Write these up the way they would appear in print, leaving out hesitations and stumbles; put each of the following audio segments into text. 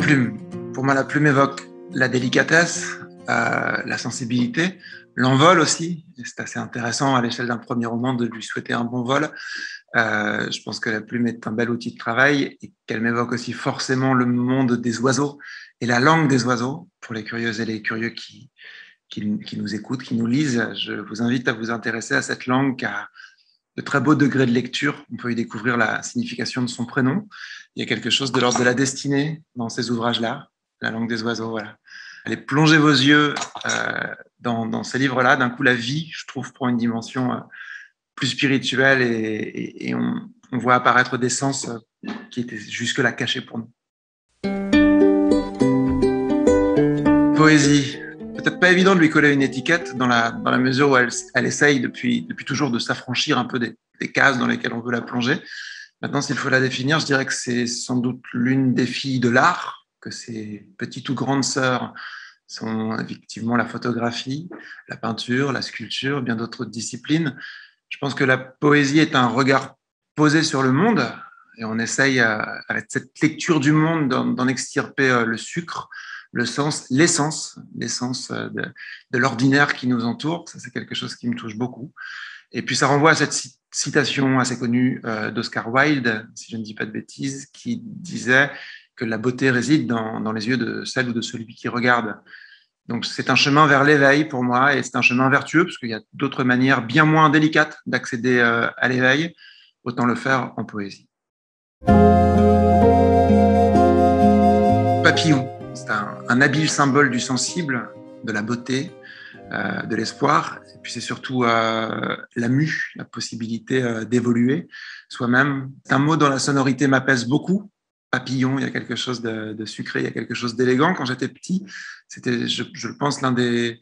plume. Pour moi, la plume évoque la délicatesse, la sensibilité, l'envol aussi. Et c'est assez intéressant à l'échelle d'un premier roman de lui souhaiter un bon vol. Je pense que la plume est un bel outil de travail et qu'elle m'évoque aussi forcément le monde des oiseaux et la langue des oiseaux. Pour les curieuses et les curieux qui nous écoutent, qui nous lisent, je vous invite à vous intéresser à cette langue qui a de très beaux degrés de lecture. On peut y découvrir la signification de son prénom. Il y a quelque chose de l'ordre de la destinée dans ces ouvrages-là, la langue des oiseaux. Voilà. Allez plonger vos yeux dans ces livres-là. D'un coup, la vie, je trouve, prend une dimension plus spirituelle et on voit apparaître des sens qui étaient jusque-là cachés pour nous. Poésie. Peut-être pas évident de lui coller une étiquette dans la mesure où elle essaye depuis toujours de s'affranchir un peu des cases dans lesquelles on veut la plonger. Maintenant, s'il faut la définir, je dirais que c'est sans doute l'une des filles de l'art, que ses petites ou grandes sœurs sont effectivement la photographie, la peinture, la sculpture, bien d'autres disciplines. Je pense que la poésie est un regard posé sur le monde et on essaye, avec cette lecture du monde, d'en extirper le sucre, le sens, l'essence de l'ordinaire qui nous entoure. Ça, c'est quelque chose qui me touche beaucoup. Et puis, ça renvoie à cette citation assez connue d'Oscar Wilde, si je ne dis pas de bêtises, qui disait que la beauté réside dans les yeux de celle ou de celui qui regarde. Donc, c'est un chemin vers l'éveil pour moi et c'est un chemin vertueux parce qu'il y a d'autres manières bien moins délicates d'accéder à l'éveil. Autant le faire en poésie. Papillon, c'est un habile symbole du sensible, de la beauté, de l'espoir. Et puis c'est surtout la mue, la possibilité d'évoluer soi-même. C'est un mot dont la sonorité m'apaise beaucoup. Papillon, il y a quelque chose de sucré, il y a quelque chose d'élégant. Quand j'étais petit, c'était, je pense, l'un des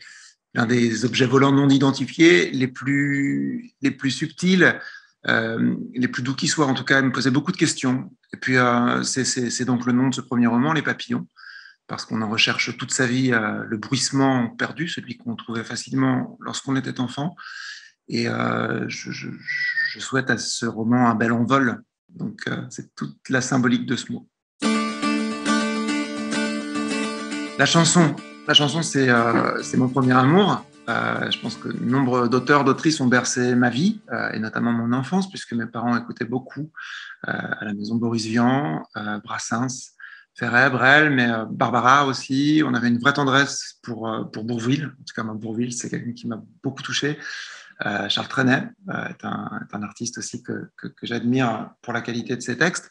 objets volants non identifiés, les plus subtils, les plus doux qui soient. En tout cas, il me posait beaucoup de questions. Et puis, c'est donc le nom de ce premier roman, Les Papillons, parce qu'on en recherche toute sa vie le bruissement perdu, celui qu'on trouvait facilement lorsqu'on était enfant. Et je souhaite à ce roman un bel envol. Donc, c'est toute la symbolique de ce mot. La chanson, c'est mon premier amour. Je pense que nombre d'auteurs, d'autrices ont bercé ma vie, et notamment mon enfance, puisque mes parents écoutaient beaucoup à la maison Boris Vian, Brassens, Ferret, Brel, mais Barbara aussi. On avait une vraie tendresse pour Bourvil. En tout cas, Bourvil, c'est quelqu'un qui m'a beaucoup touché. Charles Trenet est un artiste aussi que j'admire pour la qualité de ses textes.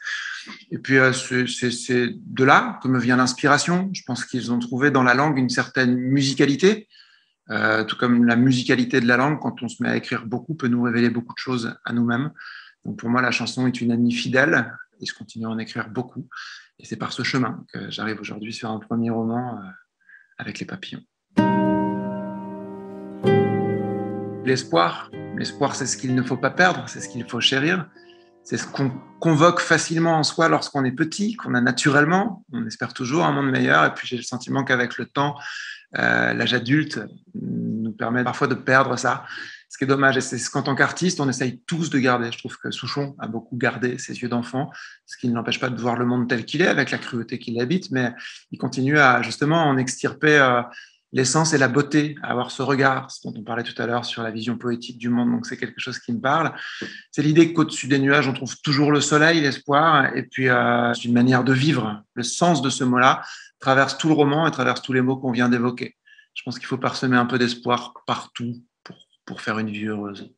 Et puis, c'est de là que me vient l'inspiration. Je pense qu'ils ont trouvé dans la langue une certaine musicalité, tout comme la musicalité de la langue, quand on se met à écrire beaucoup, peut nous révéler beaucoup de choses à nous-mêmes. Donc, pour moi, la chanson est une amie fidèle et je continue à en écrire beaucoup. Et c'est par ce chemin que j'arrive aujourd'hui sur un premier roman avec Les Papillons. L'espoir, c'est ce qu'il ne faut pas perdre, c'est ce qu'il faut chérir. C'est ce qu'on convoque facilement en soi lorsqu'on est petit, qu'on a naturellement. On espère toujours un monde meilleur. Et puis j'ai le sentiment qu'avec le temps, l'âge adulte nous permet parfois de perdre ça. Ce qui est dommage, et c'est ce qu'en tant qu'artiste, on essaye tous de garder. Je trouve que Souchon a beaucoup gardé ses yeux d'enfant, ce qui ne l'empêche pas de voir le monde tel qu'il est, avec la cruauté qui l'habite, mais il continue à justement en extirper l'essence et la beauté, à avoir ce regard, ce dont on parlait tout à l'heure sur la vision poétique du monde. Donc c'est quelque chose qui me parle. C'est l'idée qu'au-dessus des nuages, on trouve toujours le soleil, l'espoir, et puis c'est une manière de vivre. Le sens de ce mot-là traverse tout le roman et traverse tous les mots qu'on vient d'évoquer. Je pense qu'il faut parsemer un peu d'espoir partout pour faire une vie heureuse.